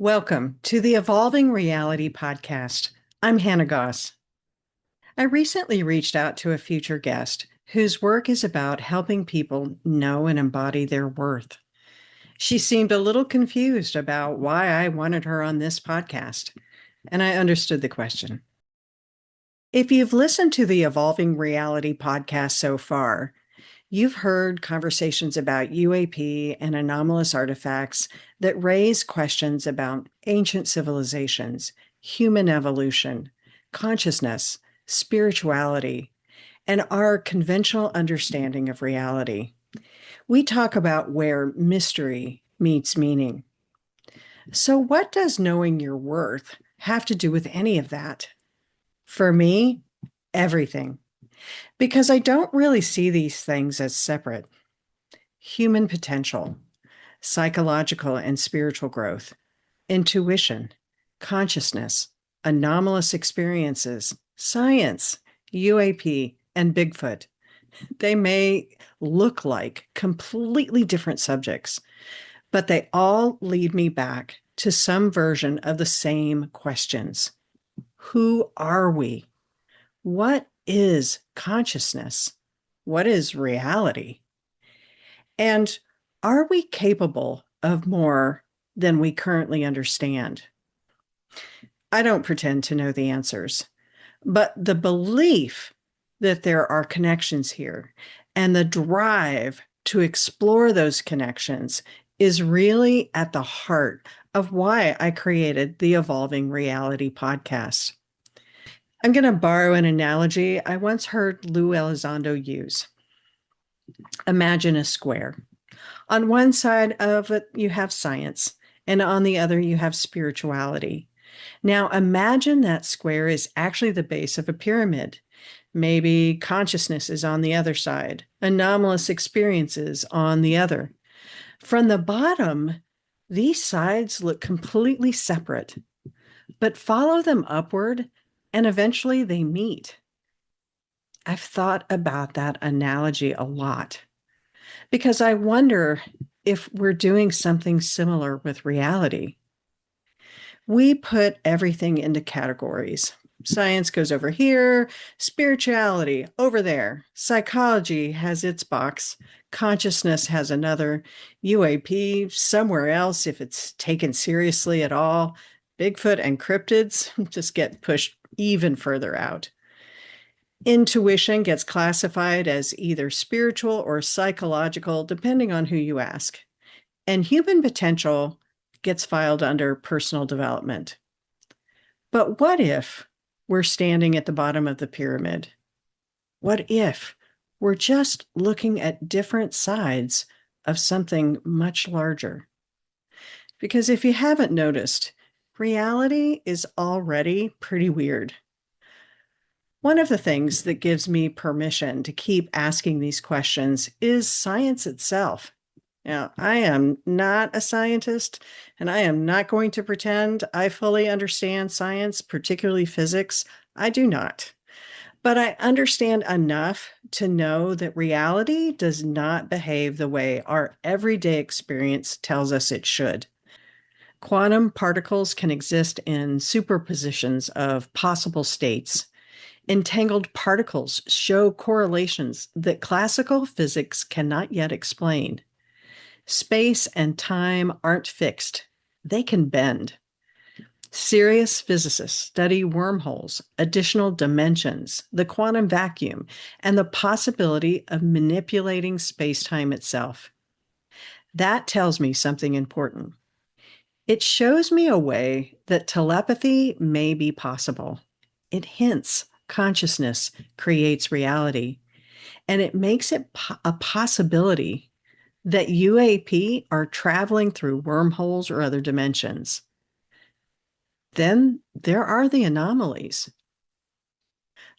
Welcome to the Evolving Reality Podcast. I'm Hanna Goss. I recently reached out to a future guest whose work is about helping people know and embody their worth. She seemed a little confused about why I wanted her on this podcast, and I understood the question. If you've listened to the Evolving Reality Podcast so far, you've heard conversations about UAP and anomalous artifacts that raise questions about ancient civilizations, human evolution, consciousness, spirituality, and our conventional understanding of reality. We talk about where mystery meets meaning. So, what does knowing your worth have to do with any of that? For me, everything. Because I don't really see these things as separate. Human potential, psychological and spiritual growth, intuition, consciousness, anomalous experiences, science, UAP, and Bigfoot. They may look like completely different subjects, but they all lead me back to some version of the same questions. Who are we? What is consciousness? What is reality? And are we capable of more than we currently understand? I don't pretend to know the answers, but the belief that there are connections here and the drive to explore those connections is really at the heart of why I created the Evolving Reality podcast. I'm going to borrow an analogy I once heard Lou Elizondo use. Imagine a square. On one side of it, you have science, and on the other, you have spirituality. Now, imagine that square is actually the base of a pyramid. Maybe consciousness is on the other side, anomalous experiences on the other. From the bottom, these sides look completely separate, but follow them upward, and eventually they meet. I've thought about that analogy a lot because I wonder if we're doing something similar with reality. We put everything into categories. Science goes over here, spirituality over there, psychology has its box, consciousness has another, UAP somewhere else if it's taken seriously at all. Bigfoot and cryptids just get pushed even further out. Intuition gets classified as either spiritual or psychological, depending on who you ask. And human potential gets filed under personal development. But what if we're standing at the bottom of the pyramid? What if we're just looking at different sides of something much larger? Because if you haven't noticed, reality is already pretty weird. One of the things that gives me permission to keep asking these questions is science itself. Now, I am not a scientist, and I am not going to pretend I fully understand science, particularly physics. I do not. But I understand enough to know that reality does not behave the way our everyday experience tells us it should. Quantum particles can exist in superpositions of possible states. Entangled particles show correlations that classical physics cannot yet explain. Space and time aren't fixed, they can bend. Serious physicists study wormholes, additional dimensions, the quantum vacuum, and the possibility of manipulating space-time itself. That tells me something important. It shows me a way that telepathy may be possible. It hints consciousness creates reality, and it makes it a possibility that UAP are traveling through wormholes or other dimensions. Then there are the anomalies.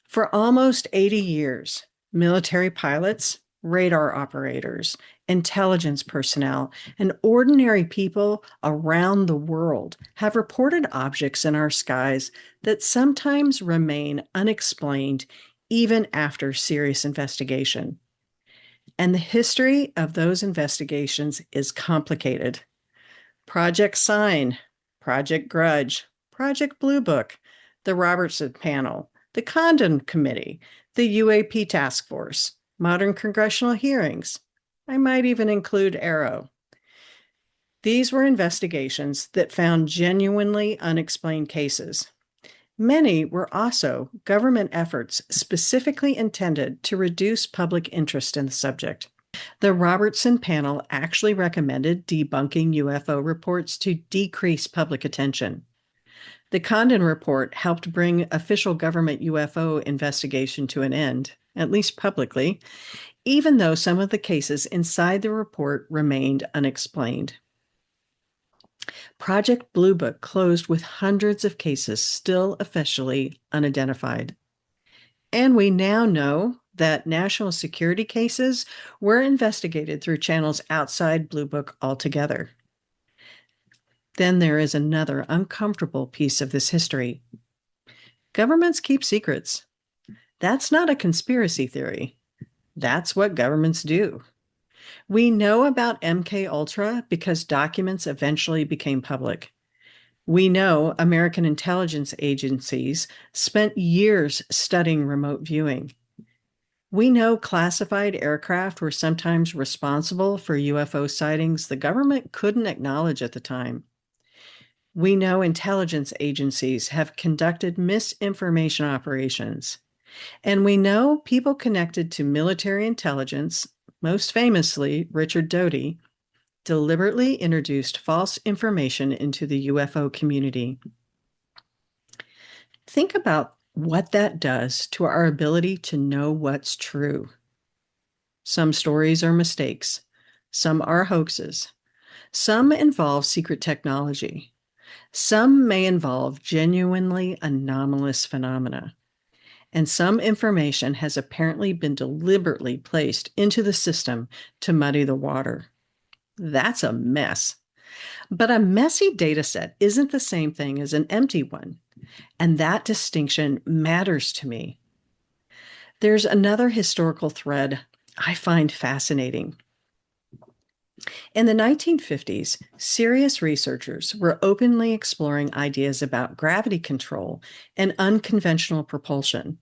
For almost 80 years, military pilots, radar operators, intelligence personnel, and ordinary people around the world have reported objects in our skies that sometimes remain unexplained even after serious investigation. And the history of those investigations is complicated. Project Sign, Project Grudge, Project Blue Book, the Robertson Panel, the Condon Committee, the UAP Task Force, modern congressional hearings. I might even include Arrow. These were investigations that found genuinely unexplained cases. Many were also government efforts specifically intended to reduce public interest in the subject. The Robertson panel actually recommended debunking UFO reports to decrease public attention. The Condon report helped bring official government UFO investigation to an end, at least publicly, even though some of the cases inside the report remained unexplained. Project Blue Book closed with hundreds of cases still officially unidentified. And we now know that national security cases were investigated through channels outside Blue Book altogether. Then there is another uncomfortable piece of this history. Governments keep secrets. That's not a conspiracy theory. That's what governments do. We know about MK Ultra because documents eventually became public. We know American intelligence agencies spent years studying remote viewing. We know classified aircraft were sometimes responsible for UFO sightings the government couldn't acknowledge at the time. We know intelligence agencies have conducted misinformation operations. And we know people connected to military intelligence, most famously Richard Doty, deliberately introduced false information into the UFO community. Think about what that does to our ability to know what's true. Some stories are mistakes. Some are hoaxes. Some involve secret technology. Some may involve genuinely anomalous phenomena. And some information has apparently been deliberately placed into the system to muddy the water. That's a mess. But a messy data set isn't the same thing as an empty one. And that distinction matters to me. There's another historical thread I find fascinating. In the 1950s, serious researchers were openly exploring ideas about gravity control and unconventional propulsion.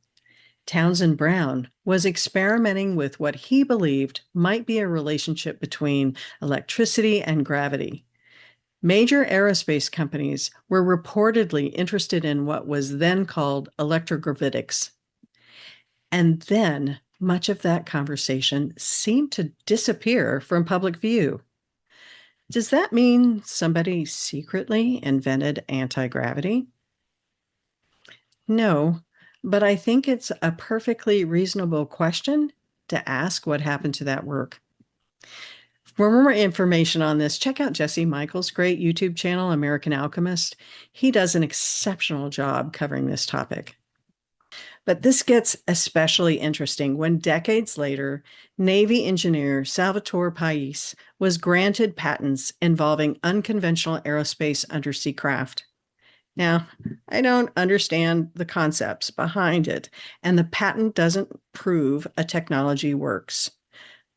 Townsend Brown was experimenting with what he believed might be a relationship between electricity and gravity. Major aerospace companies were reportedly interested in what was then called electrogravitics. And then much of that conversation seemed to disappear from public view. Does that mean somebody secretly invented anti-gravity? No, but I think it's a perfectly reasonable question to ask what happened to that work. For more information on this, check out Jesse Michaels' great YouTube channel, American Alchemist. He does an exceptional job covering this topic. But this gets especially interesting when decades later, Navy engineer Salvatore Pais was granted patents involving unconventional aerospace undersea craft. Now, I don't understand the concepts behind it, and the patent doesn't prove a technology works.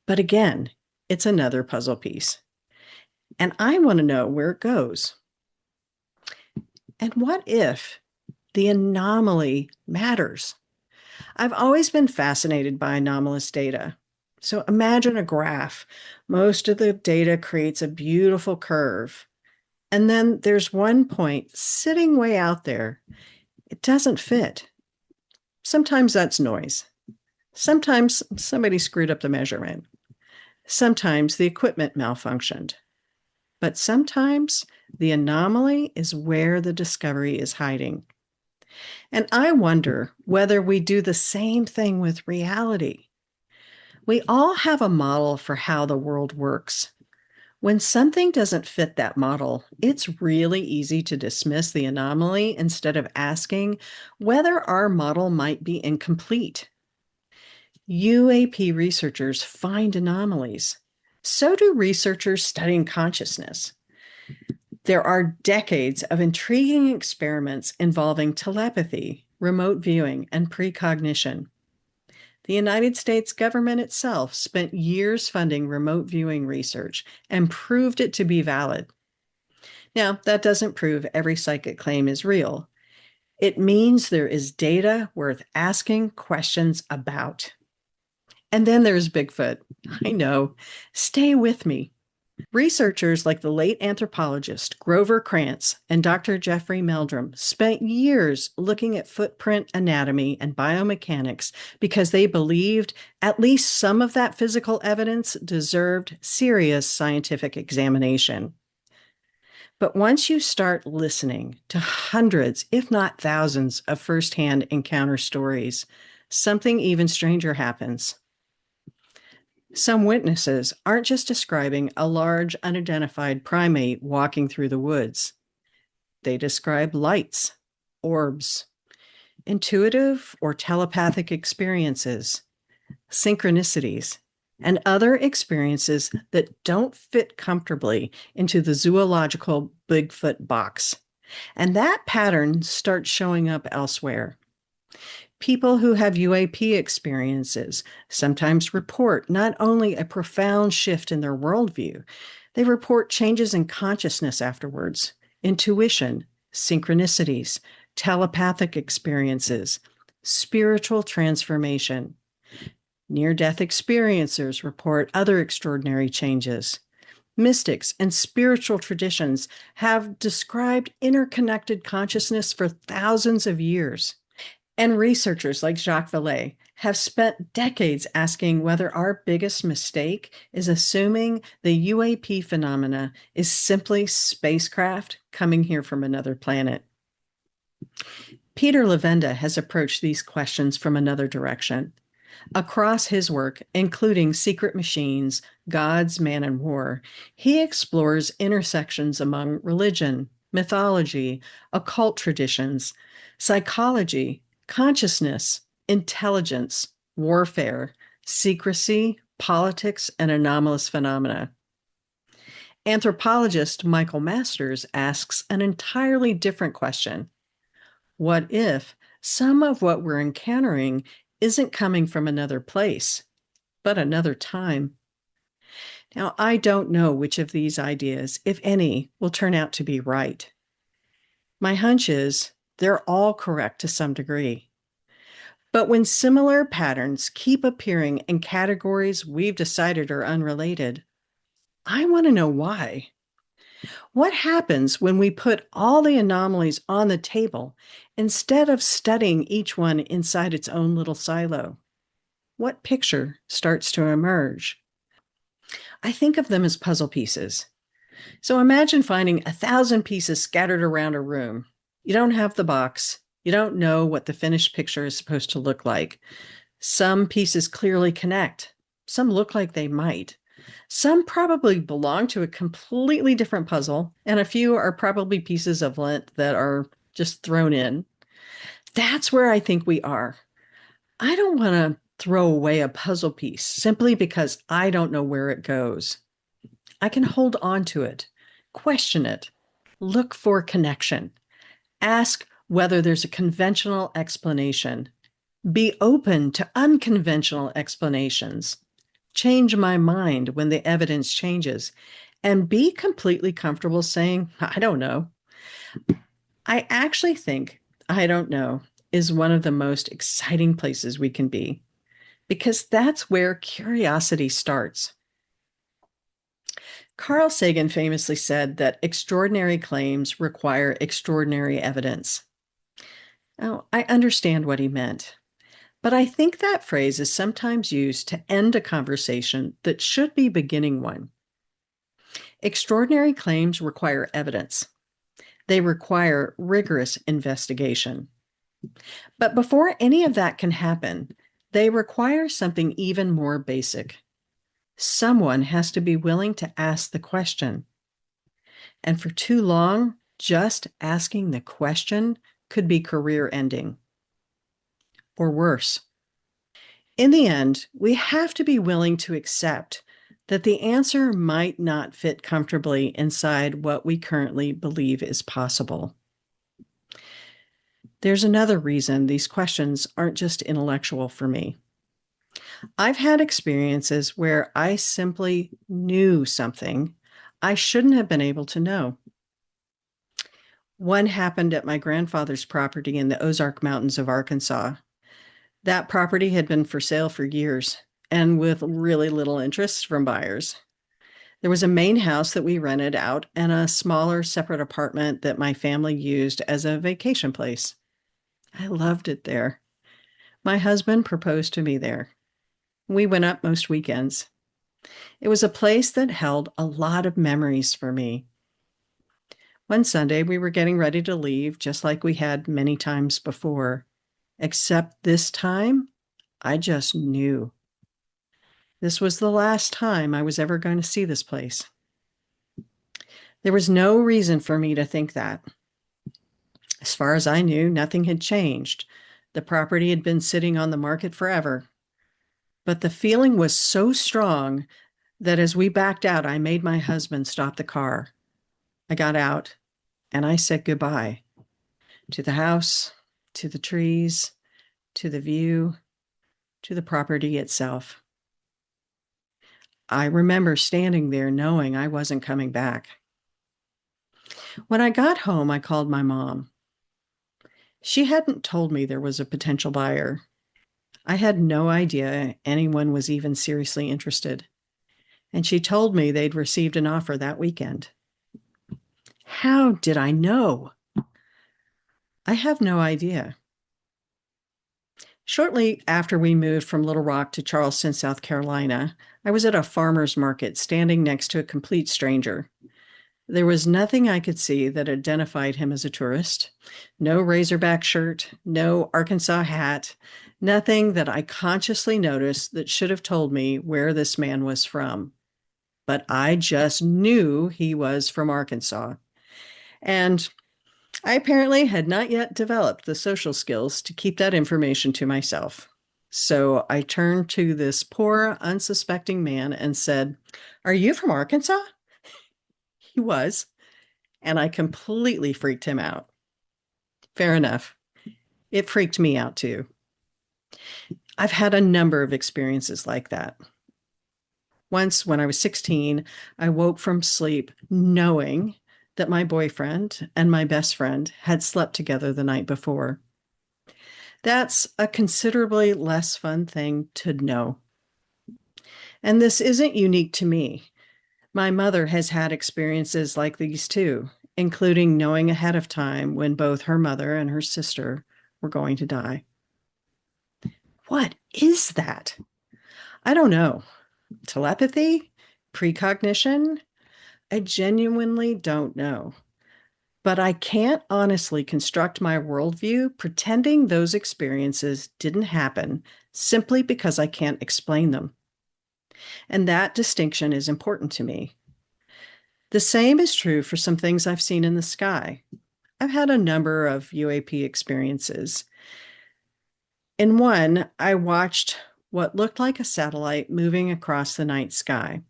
But again, it's another puzzle piece. And I want to know where it goes. And what if the anomaly matters? I've always been fascinated by anomalous data. So imagine a graph. Most of the data creates a beautiful curve. And then there's one point sitting way out there. It doesn't fit. Sometimes that's noise. Sometimes somebody screwed up the measurement. Sometimes the equipment malfunctioned. But sometimes the anomaly is where the discovery is hiding. And I wonder whether we do the same thing with reality. We all have a model for how the world works. When something doesn't fit that model, it's really easy to dismiss the anomaly instead of asking whether our model might be incomplete. UAP researchers find anomalies. So do researchers studying consciousness. There are decades of intriguing experiments involving telepathy, remote viewing, and precognition. The United States government itself spent years funding remote viewing research and proved it to be valid. Now, that doesn't prove every psychic claim is real. It means there is data worth asking questions about. And then there's Bigfoot. I know. Stay with me. Researchers like the late anthropologist Grover Krantz and Dr. Jeffrey Meldrum spent years looking at footprint anatomy and biomechanics because they believed at least some of that physical evidence deserved serious scientific examination. But once you start listening to hundreds, if not thousands, of firsthand encounter stories, something even stranger happens. Some witnesses aren't just describing a large, unidentified primate walking through the woods. They describe lights, orbs, intuitive or telepathic experiences, synchronicities, and other experiences that don't fit comfortably into the zoological Bigfoot box. And that pattern starts showing up elsewhere. People who have UAP experiences sometimes report not only a profound shift in their worldview, they report changes in consciousness afterwards, intuition, synchronicities, telepathic experiences, spiritual transformation. Near death experiencers report other extraordinary changes. Mystics and spiritual traditions have described interconnected consciousness for thousands of years. And researchers like Jacques Vallée have spent decades asking whether our biggest mistake is assuming the UAP phenomena is simply spacecraft coming here from another planet. Peter Levenda has approached these questions from another direction. Across his work, including Secret Machines, Gods, Man, and War, he explores intersections among religion, mythology, occult traditions, psychology, consciousness, intelligence, warfare, secrecy, politics, and anomalous phenomena. Anthropologist Michael Masters asks an entirely different question. What if some of what we're encountering isn't coming from another place, but another time? Now, I don't know which of these ideas, if any, will turn out to be right. My hunch is they're all correct to some degree. But when similar patterns keep appearing in categories we've decided are unrelated, I want to know why. What happens when we put all the anomalies on the table instead of studying each one inside its own little silo? What picture starts to emerge? I think of them as puzzle pieces. So imagine finding 1,000 pieces scattered around a room. You don't have the box. You don't know what the finished picture is supposed to look like. Some pieces clearly connect. Some look like they might. Some probably belong to a completely different puzzle, and a few are probably pieces of lint that are just thrown in. That's where I think we are. I don't want to throw away a puzzle piece simply because I don't know where it goes. I can hold on to it, question it, look for connection, ask whether there's a conventional explanation, be open to unconventional explanations, change my mind when the evidence changes, and be completely comfortable saying, I don't know. I actually think I don't know is one of the most exciting places we can be, because that's where curiosity starts. Carl Sagan famously said that extraordinary claims require extraordinary evidence. Now, I understand what he meant, but I think that phrase is sometimes used to end a conversation that should be beginning one. Extraordinary claims require evidence. They require rigorous investigation. But before any of that can happen, they require something even more basic. Someone has to be willing to ask the question. And for too long, just asking the question could be career ending. Or worse. In the end, we have to be willing to accept that the answer might not fit comfortably inside what we currently believe is possible. There's another reason these questions aren't just intellectual for me. I've had experiences where I simply knew something I shouldn't have been able to know. One happened at my grandfather's property in the Ozark Mountains of Arkansas. That property had been for sale for years and with really little interest from buyers. There was a main house that we rented out and a smaller separate apartment that my family used as a vacation place. I loved it there. My husband proposed to me there. We went up most weekends. It was a place that held a lot of memories for me. One Sunday, we were getting ready to leave, just like we had many times before, except this time, I just knew. This was the last time I was ever going to see this place. There was no reason for me to think that. As far as I knew, nothing had changed. The property had been sitting on the market forever. But the feeling was so strong that as we backed out, I made my husband stop the car. I got out and I said goodbye to the house, to the trees, to the view, to the property itself. I remember standing there knowing I wasn't coming back. When I got home, I called my mom. She hadn't told me there was a potential buyer. I had no idea anyone was even seriously interested. And she told me they'd received an offer that weekend. How did I know? I have no idea. Shortly after we moved from Little Rock to Charleston, South Carolina, I was at a farmer's market standing next to a complete stranger. There was nothing I could see that identified him as a tourist. No Razorback shirt, no Arkansas hat, nothing that I consciously noticed that should have told me where this man was from. But I just knew he was from Arkansas. And I apparently had not yet developed the social skills to keep that information to myself. So I turned to this poor, unsuspecting man and said, "Are you from Arkansas?" He was, and I completely freaked him out. Fair enough. It freaked me out too. I've had a number of experiences like that. Once, when I was 16, I woke from sleep knowing that my boyfriend and my best friend had slept together the night before. That's a considerably less fun thing to know. And this isn't unique to me. My mother has had experiences like these too, including knowing ahead of time when both her mother and her sister were going to die. What is that? I don't know. Telepathy? Precognition? I genuinely don't know. But I can't honestly construct my worldview pretending those experiences didn't happen simply because I can't explain them. And that distinction is important to me. The same is true for some things I've seen in the sky. I've had a number of UAP experiences. In one, I watched what looked like a satellite moving across the night sky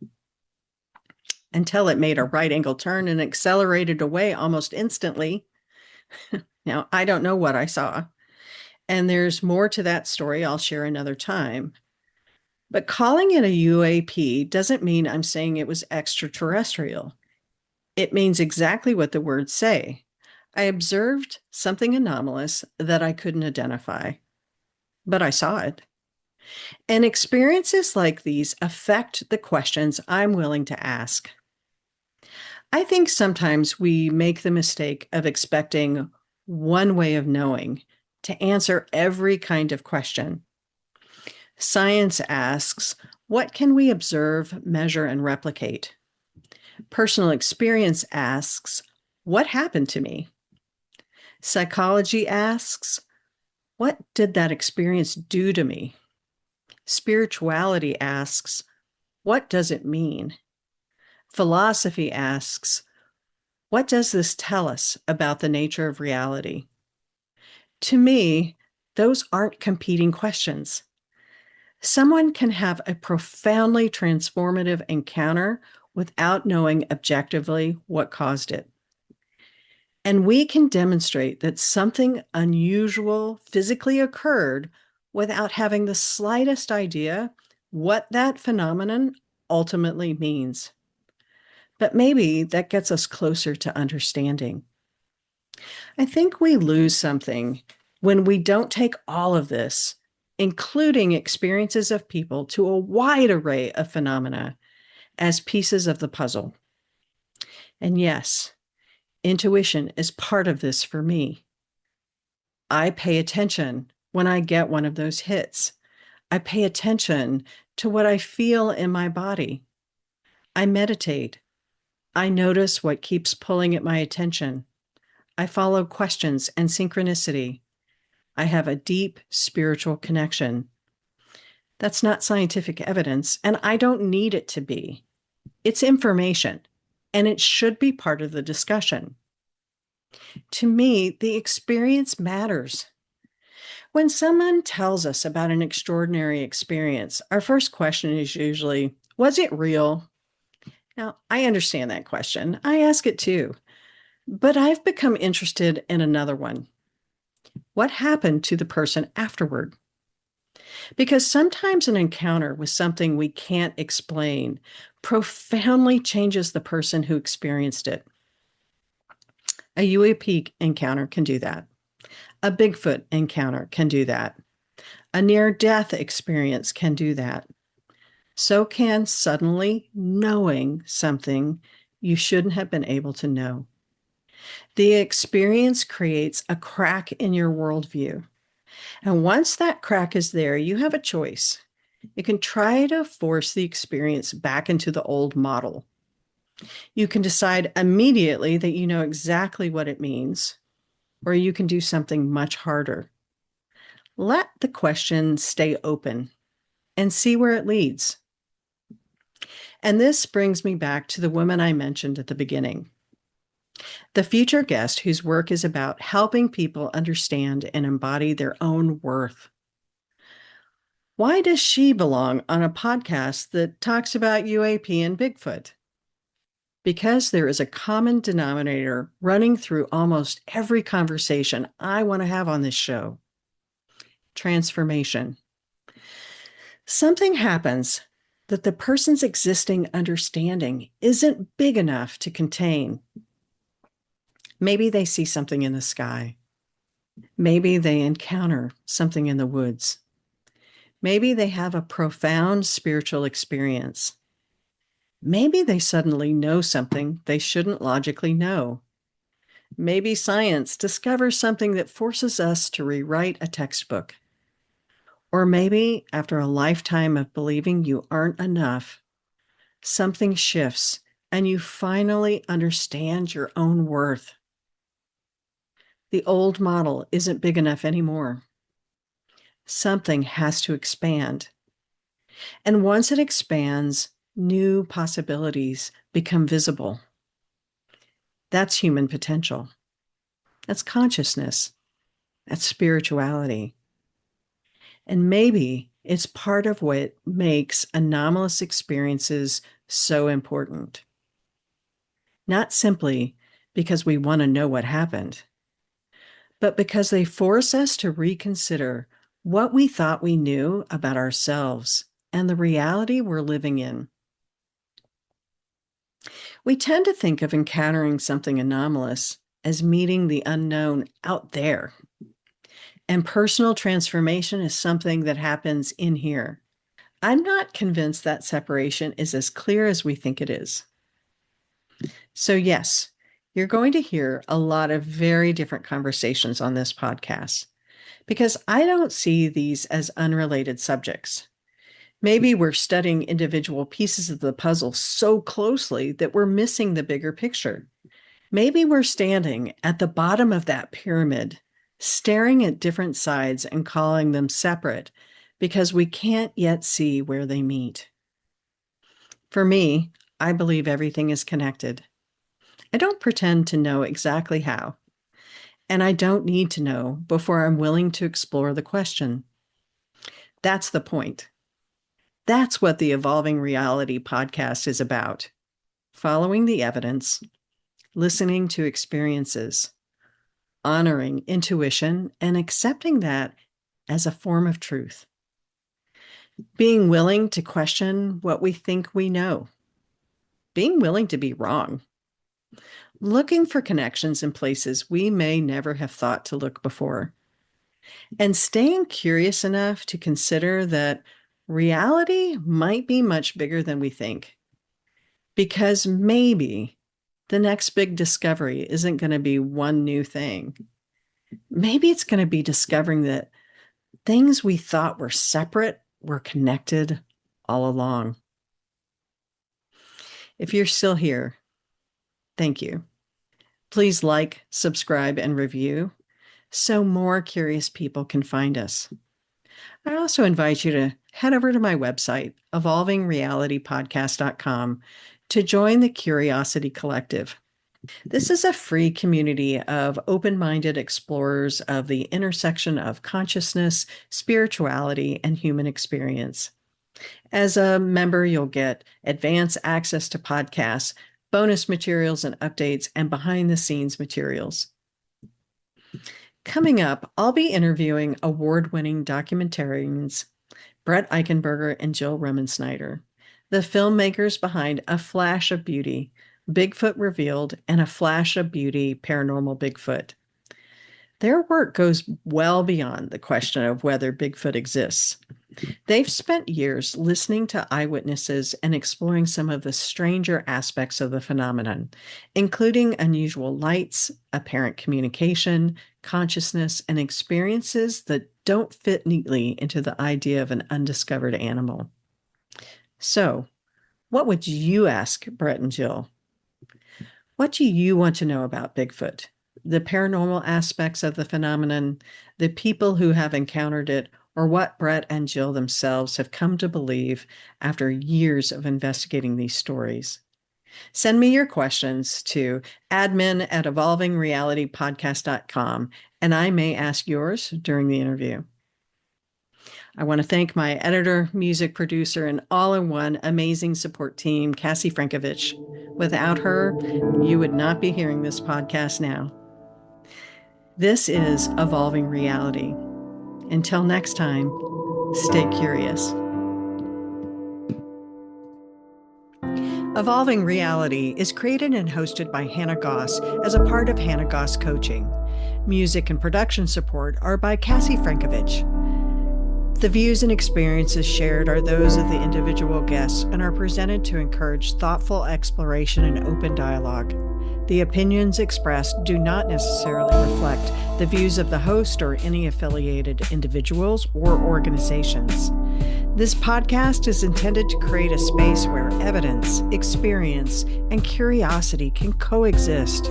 until it made a right angle turn and accelerated away almost instantly. Now, I don't know what I saw, and there's more to that story I'll share another time. But calling it a UAP doesn't mean I'm saying it was extraterrestrial. It means exactly what the words say. I observed something anomalous that I couldn't identify, but I saw it. And experiences like these affect the questions I'm willing to ask. I think sometimes we make the mistake of expecting one way of knowing to answer every kind of question. Science asks, what can we observe, measure, and replicate? Personal experience asks, what happened to me? Psychology asks, what did that experience do to me? Spirituality asks, what does it mean? Philosophy asks, what does this tell us about the nature of reality? To me, those aren't competing questions. Someone can have a profoundly transformative encounter without knowing objectively what caused it. And we can demonstrate that something unusual physically occurred without having the slightest idea what that phenomenon ultimately means. But maybe that gets us closer to understanding. I think we lose something when we don't take all of this, including experiences of people to a wide array of phenomena, as pieces of the puzzle. And yes, intuition is part of this for me. I pay attention when I get one of those hits. I pay attention to what I feel in my body. I meditate. I notice what keeps pulling at my attention. I follow questions and synchronicity. I have a deep spiritual connection. That's not scientific evidence, and I don't need it to be. It's information, and it should be part of the discussion. To me, the experience matters. When someone tells us about an extraordinary experience, our first question is usually, was it real? Now, I understand that question. I ask it too. But I've become interested in another one. What happened to the person afterward? Because sometimes an encounter with something we can't explain profoundly changes the person who experienced it. A UAP encounter can do that. A Bigfoot encounter can do that. A near death experience can do that. So can suddenly knowing something you shouldn't have been able to know. The experience creates a crack in your worldview. And once that crack is there, you have a choice. You can try to force the experience back into the old model. You can decide immediately that you know exactly what it means, or you can do something much harder. Let the question stay open and see where it leads. And this brings me back to the woman I mentioned at the beginning, the future guest whose work is about helping people understand and embody their own worth. Why does she belong on a podcast that talks about UAP and Bigfoot? Because there is a common denominator running through almost every conversation I want to have on this show: transformation. Something happens that the person's existing understanding isn't big enough to contain. Maybe they see something in the sky. Maybe they encounter something in the woods. Maybe they have a profound spiritual experience. Maybe they suddenly know something they shouldn't logically know. Maybe science discovers something that forces us to rewrite a textbook. Or maybe after a lifetime of believing you aren't enough, something shifts and you finally understand your own worth. The old model isn't big enough anymore. Something has to expand. And once it expands, new possibilities become visible. That's human potential. That's consciousness. That's spirituality. And maybe it's part of what makes anomalous experiences so important. Not simply because we want to know what happened, but because they force us to reconsider what we thought we knew about ourselves and the reality we're living in. We tend to think of encountering something anomalous as meeting the unknown out there. And personal transformation is something that happens in here. I'm not convinced that separation is as clear as we think it is. So, yes, you're going to hear a lot of very different conversations on this podcast because I don't see these as unrelated subjects. Maybe we're studying individual pieces of the puzzle so closely that we're missing the bigger picture. Maybe we're standing at the bottom of that pyramid, staring at different sides and calling them separate because we can't yet see where they meet. For me, I believe everything is connected. I don't pretend to know exactly how, and I don't need to know before I'm willing to explore the question. That's the point. That's what the Evolving Reality podcast is about: following the evidence, listening to experiences, honoring intuition, and accepting that as a form of truth. Being willing to question what we think we know. Being willing to be wrong. looking for connections in places we may never have thought to look before, and staying curious enough to consider that reality might be much bigger than we think. Because maybe the next big discovery isn't going to be one new thing. Maybe it's going to be discovering that things we thought were separate were connected all along. If you're still here, thank you. Please like, subscribe, and review so more curious people can find us. I also invite you to head over to my website, evolvingrealitypodcast.com, to join the Curiosity Collective. This is a free community of open-minded explorers of the intersection of consciousness, spirituality, and human experience. As a member, you'll get advanced access to podcasts, bonus materials and updates, and behind-the-scenes materials. Coming up, I'll be interviewing award-winning documentarians Brett Eichenberger and Jill Remensnyder, the filmmakers behind A Flash of Beauty, Bigfoot Revealed, and A Flash of Beauty, Paranormal Bigfoot. Their work goes well beyond the question of whether Bigfoot exists. They've spent years listening to eyewitnesses and exploring some of the stranger aspects of the phenomenon, including unusual lights, apparent communication, consciousness, and experiences that don't fit neatly into the idea of an undiscovered animal. So, what would you ask Brett and Jill? What do you want to know about Bigfoot? The paranormal aspects of the phenomenon, the people who have encountered it, or what Brett and Jill themselves have come to believe after years of investigating these stories? Send me your questions to admin@evolvingrealitypodcast.com, and I may ask yours during the interview. I want to thank my editor, music producer, and all-in-one amazing support team, Cassie Frankovich. Without her, you would not be hearing this podcast now. This is Evolving Reality. Until next time, stay curious. Evolving Reality is created and hosted by Hanna Goss as a part of Hanna Goss Coaching. Music and production support are by Cassie Frankovich. The views and experiences shared are those of the individual guests and are presented to encourage thoughtful exploration and open dialogue. The opinions expressed do not necessarily reflect the views of the host or any affiliated individuals or organizations. This podcast is intended to create a space where evidence, experience, and curiosity can coexist.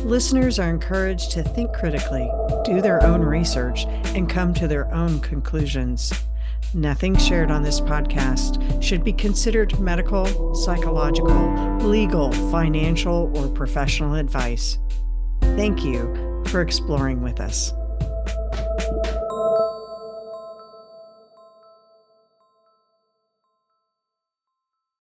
Listeners are encouraged to think critically, do their own research, and come to their own conclusions. Nothing shared on this podcast should be considered medical, psychological, legal, financial, or professional advice. Thank you for exploring with us.